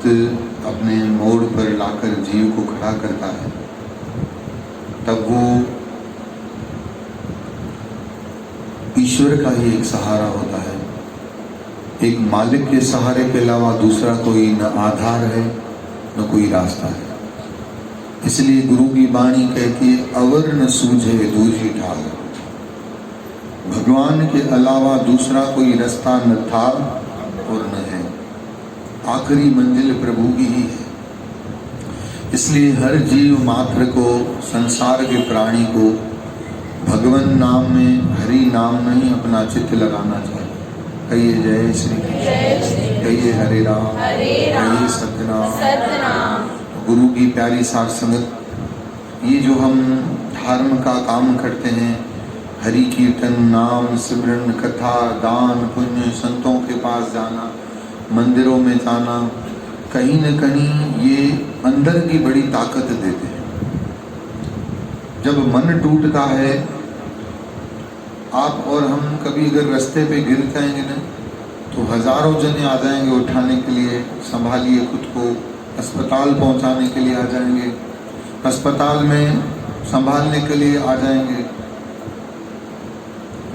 वक्त अपने मोड़ पर लाकर जीव को खड़ा करता है, तब वो ईश्वर का ही एक सहारा होता है। एक मालिक के सहारे के अलावा दूसरा कोई न आधार है न कोई रास्ता है। इसलिए गुरु की वाणी कहती है, अवर न सूझे दूजी ढाल। भगवान के अलावा दूसरा कोई रास्ता न था और न है। आखिरी मंजिल प्रभु की ही है। इसलिए हर जीव मात्र को, संसार के प्राणी को भगवान नाम में, हरि नाम में ही अपना चित्त लगाना चाहिए। कहिए जय श्री कृष्ण, कहिए हरे राम, कहिए सत्यनाम। गुरु की प्यारी सार संगत, ये जो हम धर्म का काम करते हैं, हरि कीर्तन, नाम सिमरन, कथा, दान, पुण्य, संतों के पास जाना, मंदिरों में जाना, कहीं न कहीं ये अंदर की बड़ी ताकत देते हैं। जब मन टूटता है, आप और हम कभी अगर रास्ते पे गिर जाएंगे ना, तो हजारों जने आ जाएंगे उठाने के लिए, संभालिए खुद को, अस्पताल पहुंचाने के लिए आ जाएंगे, अस्पताल में संभालने के लिए आ जाएंगे,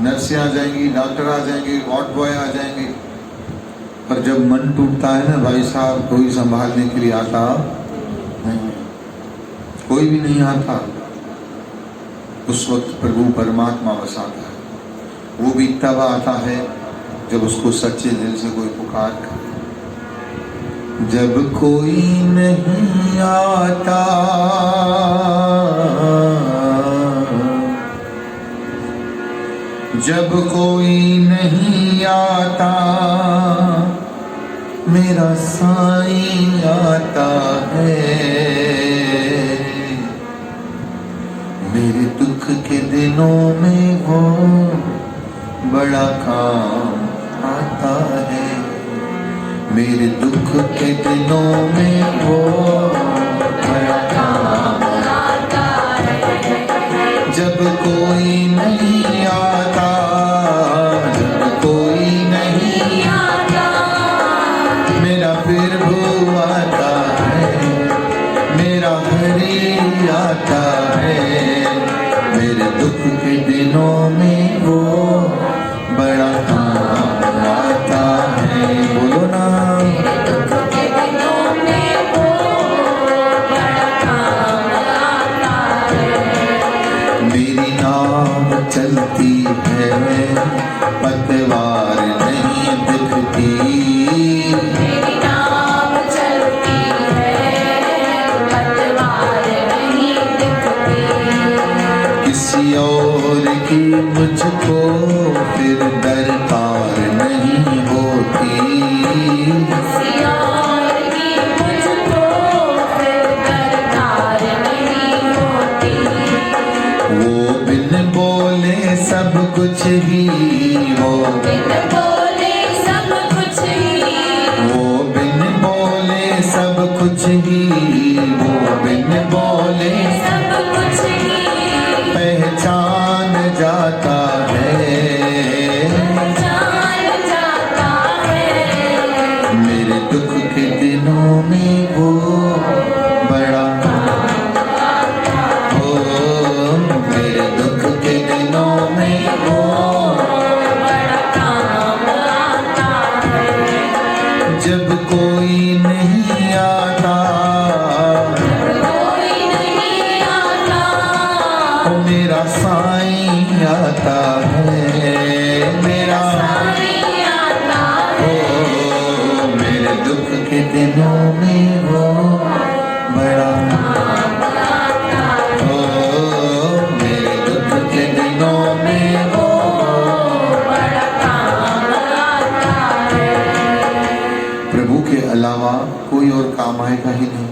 नर्सें आ जाएंगी, डॉक्टर आ जाएंगे, वार्ड बॉय आ जाएंगे। पर जब मन टूटता है ना भाई साहब, कोई संभालने के लिए आता नहीं, कोई भी नहीं आता। उस वक्त प्रभु परमात्मा बसाता है। वो भी तब आता है जब उसको सच्चे दिल से कोई पुकार करे। जब कोई नहीं आता, जब कोई नहीं आता, मेरा साईं आता है। मेरे दुख के दिनों में वो बड़ा काम आता है। मेरे दुख के दिनों में वो बड़ा काम आता है। जब कोई नहीं आता, जब कोई नहीं आता, मेरा प्रभु आता है, मेरा हरि आता है। मेरे दुख के दिनों में वो बड़ा काम आता है। बोलो ना, मेरे दुख के दिनों में वो बड़ा काम आता है। मेरी नाव चलती है, पतवार नहीं दिखती। मेरी नाव चलती है, पतवार नहीं दिखती। किसी और की मुझको फिर दरकार नहीं होती। किसी और की मुझको फिर दरकार नहीं होती। वो बिन बोले सब कुछ ही, वो बिन बोले सब कुछ ही, वो बिन बोले सब कुछ ही, वो बिन बोले सब कुछ ही पहचान जाता है, पहचान जाता है। मेरे दुख के दिनों में वो बड़ा काम आता है। मेरे दुख के दिनों में वो बड़ा काम आता है। जब कोई नहीं आता, मेरा साईं आता है, मेरा साईं आता है। मेरे दुख के दिनों में वो बड़ा काम आता है। मेरे दुख के दिनों में वो बड़ा काम आता है। प्रभु के अलावा कोई और काम आएगा ही नहीं,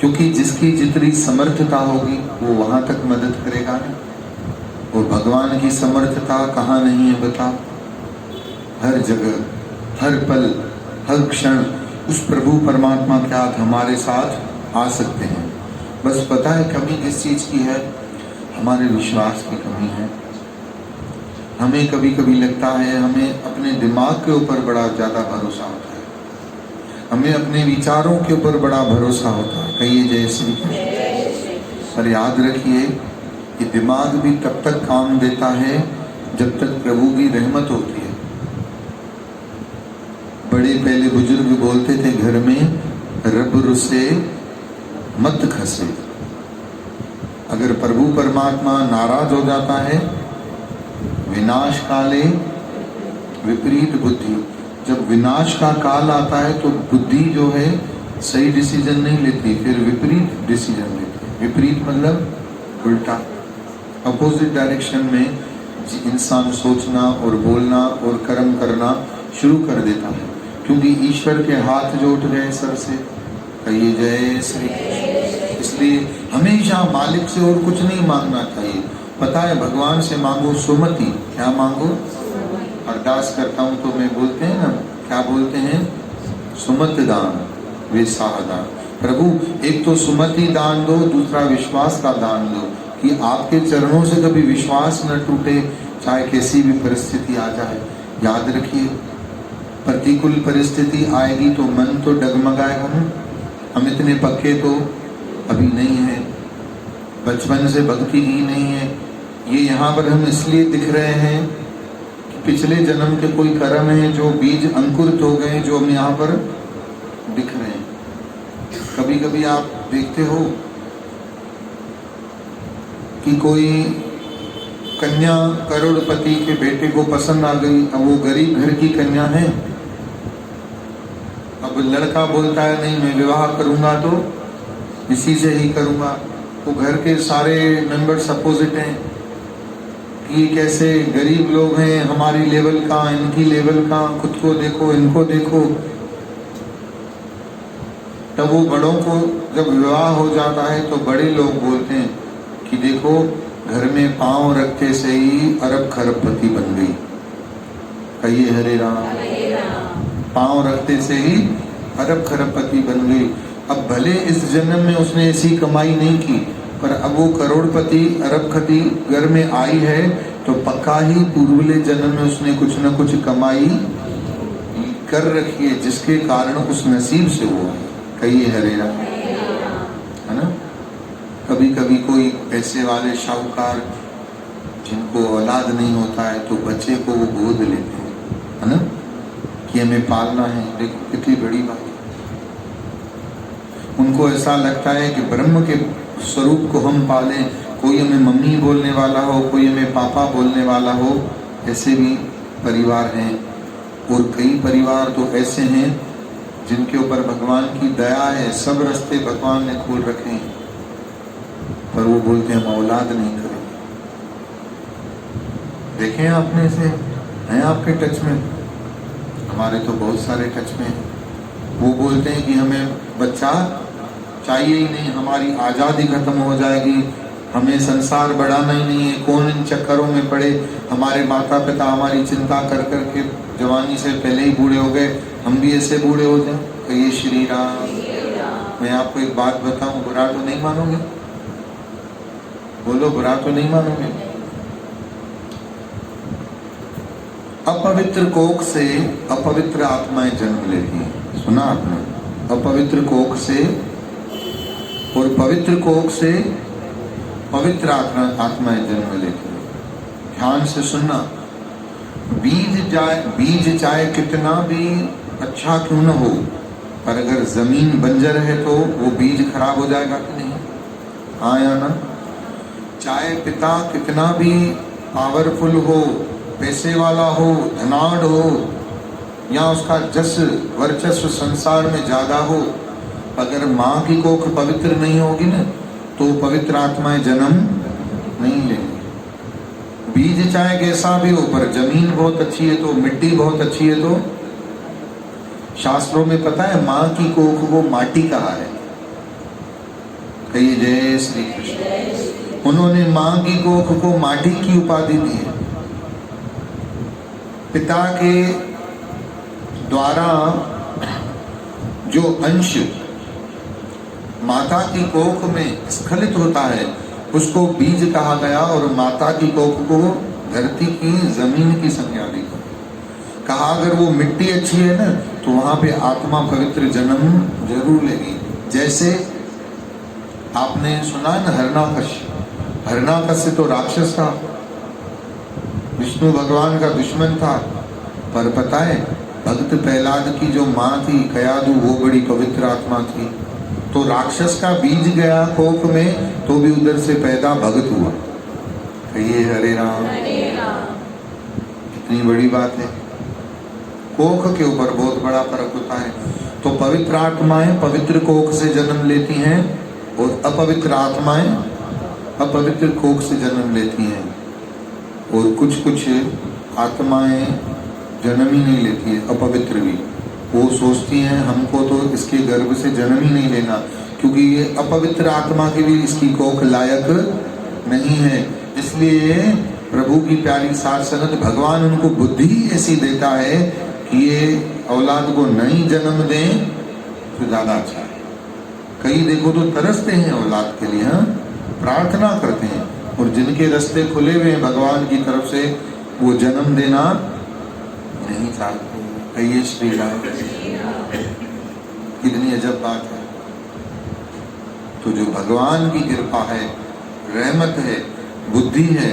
क्योंकि जिसकी जितनी समर्थता होगी वो वहां तक मदद करेगा ना। और भगवान की समर्थता कहाँ नहीं है बता? हर जगह, हर पल, हर क्षण उस प्रभु परमात्मा के हाथ हमारे साथ आ सकते हैं। बस पता है कमी किस चीज की है? हमारे विश्वास की कमी है। हमें कभी कभी लगता है हमें अपने दिमाग के ऊपर बड़ा ज्यादा भरोसा होता है, हमें अपने विचारों के ऊपर बड़ा भरोसा होता है। कहिए जय श्री कृष्ण। पर याद रखिए कि दिमाग भी तब तक काम देता है जब तक प्रभु की रहमत होती है। बड़े पहले बुजुर्ग बोलते थे घर में रब रुसे मत खसे। अगर प्रभु परमात्मा नाराज हो जाता है, विनाश काले विपरीत बुद्धि, जब विनाश का काल आता है तो बुद्धि जो है सही डिसीजन नहीं लेती, फिर विपरीत डिसीजन लेती है। विपरीत मतलब उल्टा, अपोजिट डायरेक्शन में इंसान सोचना और बोलना और कर्म करना शुरू कर देता है, क्योंकि ईश्वर के हाथ जो उठ गए सर से। कहिए जय श्री कृष्ण। इसलिए हमेशा मालिक से और कुछ नहीं मांगना चाहिए। पता है भगवान से मांगो सुमति। क्या मांगो? अरदास करता हूं तो मैं बोलते हैं ना, क्या बोलते हैं? सुमत दान वे साहदान। प्रभु एक तो सुमति दान दो, दूसरा विश्वास का दान दो कि आपके चरणों से कभी विश्वास न टूटे, चाहे कैसी भी परिस्थिति आ जाए। याद रखिए प्रतिकूल परिस्थिति आएगी तो मन तो डगमगाएगा ना। हम इतने पक्के तो अभी नहीं है, बचपन से भक्ति ही नहीं है। ये यहाँ पर हम इसलिए दिख रहे हैं कि पिछले जन्म के कोई कर्म है जो बीज अंकुरित हो गए, जो हम यहाँ पर दिख रहे हैं। कभी कभी आप देखते हो कि कोई कन्या करोड़पति के बेटे को पसंद आ गई, अब वो गरीब घर की कन्या है। अब लड़का बोलता है नहीं मैं विवाह करूंगा तो इसी से ही करूंगा, तो घर के सारे मेंबर्स अपोजिट हैं कि ये कैसे गरीब लोग हैं, हमारी लेवल का इनकी लेवल का, खुद को देखो इनको देखो। तब वो बड़ों को जब विवाह हो जाता है तो बड़े लोग बोलते हैं कि देखो घर में पांव रखते से ही अरब खरबपति बन गई। कहिए हरे राम। पांव रखते से ही अरब खरबपति बन गई। अब भले इस जन्म में उसने ऐसी कमाई नहीं की, पर अब वो करोड़पति अरबपति घर में आई है तो पक्का ही पूर्वले जन्म में उसने कुछ न कुछ कमाई कर रखी है, जिसके कारण उस नसीब से वो है। कहिए हरे राम, है ना। कभी कभी कोई पैसे वाले शाहूकार जिनको औलाद नहीं होता है तो बच्चे को वो गोद लेते हैं, है ना, कि हमें पालना है। देखो कितनी बड़ी बात है। उनको ऐसा लगता है कि ब्रह्म के स्वरूप को हम पालें, कोई हमें मम्मी बोलने वाला हो, कोई हमें पापा बोलने वाला हो। ऐसे भी परिवार हैं, और कई परिवार तो ऐसे हैं जिनके ऊपर भगवान की दया है, सब रास्ते भगवान ने खोल रखे हैं, पर वो बोलते हैं हम औलाद नहीं करेंगे। देखें आपने से हैं आपके टच में, हमारे तो बहुत सारे टच में हैं। वो बोलते हैं कि हमें बच्चा चाहिए ही नहीं, हमारी आज़ादी खत्म हो जाएगी, हमें संसार बढ़ाना ही नहीं है, कौन इन चक्करों में पड़े। हमारे माता पिता हमारी चिंता कर कर के जवानी से पहले ही बूढ़े हो गए, हम भी ऐसे बूढ़े हो जाए। कहिए श्री राम। मैं आपको एक बात बताऊं, बुरा तो नहीं मानोगे? बोलो बुरा तो नहीं मानोगे? अपवित्र कोख से अपवित्र आत्माएं जन्म लेती हैं। सुना आपने? अपवित्र कोख से और पवित्र कोख से पवित्र आत्माएं जन्म लेती हैं। ध्यान से सुनना। बीज चाहे कितना भी अच्छा क्यों न हो, पर अगर जमीन बंजर है तो वो बीज खराब हो जाएगा कि नहीं? हाँ या ना? चाहे पिता कितना भी पावरफुल हो, पैसे वाला हो, धनाढ़ हो, या उसका जस वर्चस्व संसार में ज्यादा हो, अगर माँ की कोख पवित्र नहीं होगी ना तो पवित्र आत्माएं जन्म नहीं लेंगी। बीज चाहे कैसा भी हो, पर जमीन बहुत अच्छी है तो, मिट्टी बहुत अच्छी है तो, शास्त्रों में पता है माँ की कोख को माटी कहा है। कहिए जय श्री कृष्ण। उन्होंने माँ की कोख को माटी की उपाधि दी है। पिता के द्वारा जो अंश माता की कोख में स्खलित होता है उसको बीज कहा गया, और माता की कोख को धरती की जमीन की संज्ञा दी। कहा अगर वो मिट्टी अच्छी है ना तो वहां पे आत्मा पवित्र जन्म जरूर लेगी। जैसे आपने सुना है ना हरणाकश तो राक्षस था, विष्णु भगवान का दुश्मन था, पर पता है भक्त प्रहलाद की जो माँ थी कयादु वो बड़ी पवित्र आत्मा थी। तो राक्षस का बीज गया कोख में तो भी उधर से पैदा भक्त हुआ। कहिए हरे राम। कितनी बड़ी बात है। कोख के ऊपर बहुत बड़ा फर्क होता है। तो पवित्र आत्माएं पवित्र कोख से जन्म लेती हैं और अपवित्र आत्माएं अपवित्र कोख से जन्म लेती हैं। और कुछ कुछ आत्माएं जन्म ही नहीं लेती है, अपवित्र भी। वो सोचती हैं हमको तो इसके गर्भ से जन्म ही नहीं लेना, क्योंकि ये अपवित्र आत्मा के भी इसकी कोख लायक नहीं है। इसलिए प्रभु की प्यारी साथ संगत भगवान उनको बुद्धि ऐसी देता है कि ये औलाद को नहीं जन्म दें तो ज्यादा अच्छा है। कई देखो तो तरसते हैं औलाद के लिए, हाँ प्रार्थना करते हैं, और जिनके रास्ते खुले हुए हैं भगवान की तरफ से वो जन्म देना नहीं चाहते। कहिए श्री राम। कितनी अजब बात है। तो जो भगवान की कृपा है, रहमत है, बुद्धि है,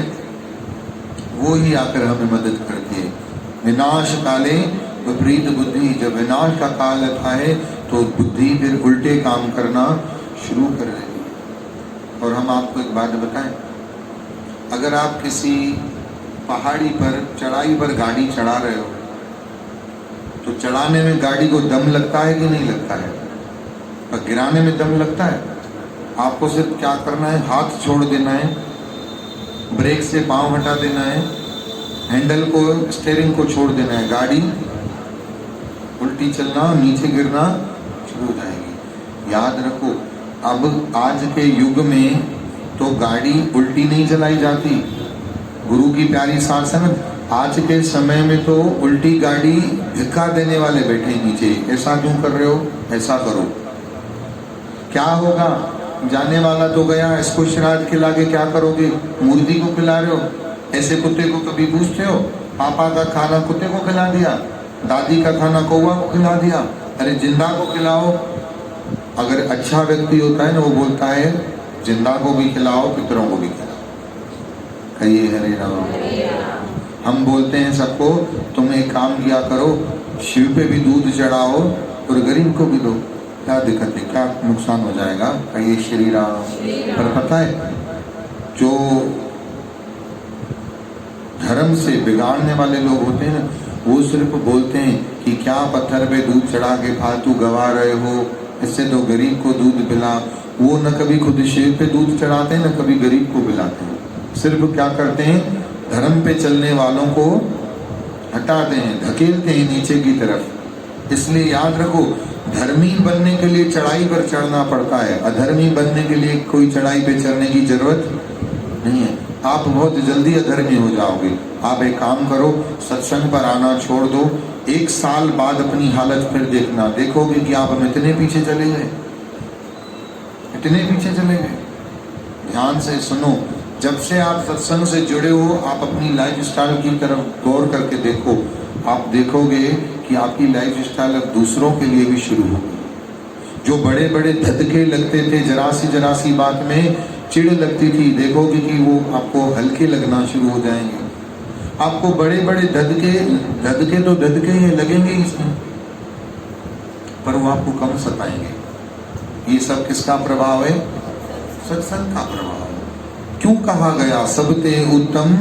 वो ही आकर हमें मदद करती है। विनाश काले विपरीत बुद्धि, जब विनाश का काल आता है तो बुद्धि फिर उल्टे काम करना शुरू कर देती है। और हम आपको एक बात बताएं, अगर आप किसी पहाड़ी पर चढ़ाई पर गाड़ी चढ़ा रहे हो तो चढ़ाने में गाड़ी को दम लगता है कि नहीं लगता है, और गिराने में दम लगता है। आपको सिर्फ क्या करना है, हाथ छोड़ देना है, ब्रेक से पांव हटा देना है, हैंडल को स्टीयरिंग को छोड़ देना है, गाड़ी उल्टी चलना नीचे गिरना शुरू हो जाएगी। याद रखो अब आज के युग में तो गाड़ी उल्टी नहीं चलाई जाती। गुरु की प्यारी साथ संगत आज के समय में तो उल्टी गाड़ी धक्का देने वाले बैठे नीचे, ऐसा क्यों कर रहे हो, ऐसा करो। क्या होगा, जाने वाला तो गया, इसको श्राद्ध खिला के क्या करोगे, मुर्गी को खिला रहे हो। ऐसे कुत्ते को कभी पूछते हो, पापा का खाना कुत्ते को खिला दिया, दादी का खाना कौवा को खिला दिया, अरे जिंदा को खिलाओ। अगर अच्छा व्यक्ति होता है ना वो बोलता है जिंदा को भी खिलाओ, पितरों को भी खिलाओ। कहिए हरे राम। हम बोलते हैं सबको तुम एक काम किया करो, शिव पे भी दूध चढ़ाओ और गरीब को भी दो, क्या दिक्कत है, क्या नुकसान हो जाएगा। कहिए श्री राम। पर पता है जो धर्म से बिगाड़ने वाले लोग होते हैं ना, वो सिर्फ बोलते हैं कि क्या पत्थर पे दूध चढ़ा के फालतू गवा रहे हो, इससे तो गरीब को दूध पिला। वो न कभी खुद शिव पे दूध चढ़ाते हैं न कभी गरीब को पिलाते हैं। सिर्फ क्या करते हैं, धर्म पे चलने वालों को हटाते हैं, धकेलते हैं नीचे की तरफ। इसलिए याद रखो धर्मी बनने के लिए चढ़ाई पर चढ़ना पड़ता है, अधर्मी बनने के लिए कोई चढ़ाई पे चढ़ने की जरूरत नहीं है। आप बहुत जल्दी अधर्मी हो जाओगे। आप एक काम करो, सत्संग पर आना छोड़ दो, 1 साल बाद अपनी हालत फिर देखना, देखोगे कि आप इतने पीछे चले गए, इतने पीछे चले गए। ध्यान से सुनो, जब से आप सत्संग से जुड़े हो आप अपनी लाइफ स्टाइल की तरफ गौर करके देखो, आप देखोगे कि आपकी लाइफ स्टाइल अब दूसरों के लिए भी शुरू हो गई। जो बड़े बड़े धक्के लगते थे, जरा सी बात में चिढ़ लगती थी, देखोगे कि वो आपको हल्के लगना शुरू हो जाएंगे। आपको बड़े बड़े धक्के तो धक्के ही लगेंगे इसमें, पर वो आपको कम सताएंगे। ये सब किसका प्रभाव है, सत्संग का प्रभाव। क्यों कहा गया सबते उत्तम,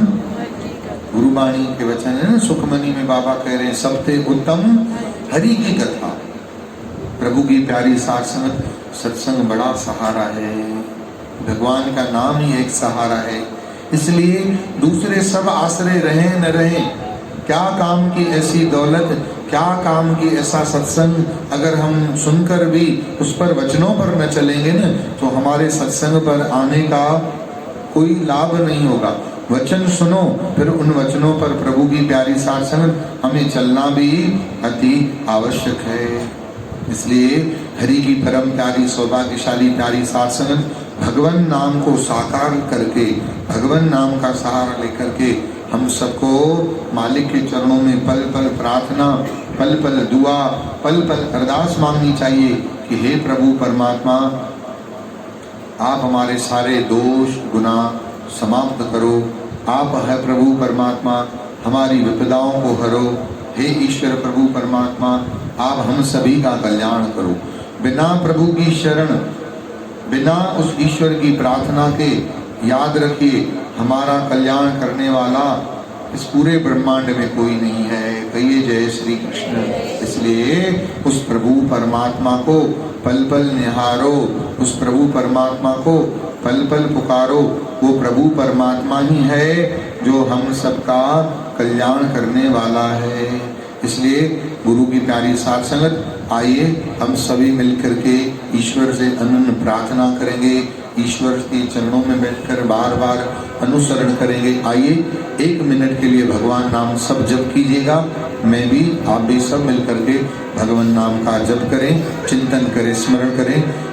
गुरुबाणी के वचन है ना, सुखमनी में बाबा कह रहे हैं सबते उत्तम हरि की कथा। प्रभु की प्यारी साथ संगत, सत्संग बड़ा सहारा है, भगवान का नाम ही एक सहारा है। इसलिए दूसरे सब आश्रय रहे न रहे, क्या काम की ऐसी दौलत, क्या काम की ऐसा सत्संग, अगर हम सुनकर भी उस पर वचनों पर न चलेंगे न तो हमारे सत्संग पर आने का कोई लाभ नहीं होगा। वचन सुनो, फिर उन वचनों पर प्रभु की प्यारी साथ संगत हमें चलना भी अति आवश्यक है। इसलिए हरि की परम प्यारी सौभाग्यशाली प्यारी साथ संगत भगवान नाम को साकार करके, भगवान नाम का सहारा लेकर के हम सबको मालिक के चरणों में पल पल प्रार्थना, पल पल दुआ, पल पल अरदास मांगनी चाहिए कि हे प्रभु परमात्मा, आप हमारे सारे दोष गुनाह समाप्त करो। आप है प्रभु परमात्मा, हमारी विपदाओं को हरो। हे ईश्वर प्रभु परमात्मा, आप हम सभी का कल्याण करो। बिना प्रभु की शरण, बिना उस ईश्वर की प्रार्थना के याद रखिए हमारा कल्याण करने वाला इस पूरे ब्रह्मांड में कोई नहीं है। कहिए जय श्री कृष्ण। इसलिए उस प्रभु परमात्मा को पल पल निहारो, उस प्रभु परमात्मा को पल पल पुकारो। वो प्रभु परमात्मा ही है जो हम सबका कल्याण करने वाला है। इसलिए गुरु की प्यारी साथ संगत, आइए हम सभी मिलकर के ईश्वर से अनन्य प्रार्थना करेंगे, ईश्वर के चरणों में बैठकर बार बार अनुसरण करेंगे। आइए 1 मिनट के लिए भगवान नाम सब जप कीजिएगा। मैं भी, आप भी सब मिलकर के भगवान नाम का जप करें, चिंतन करें, स्मरण करें।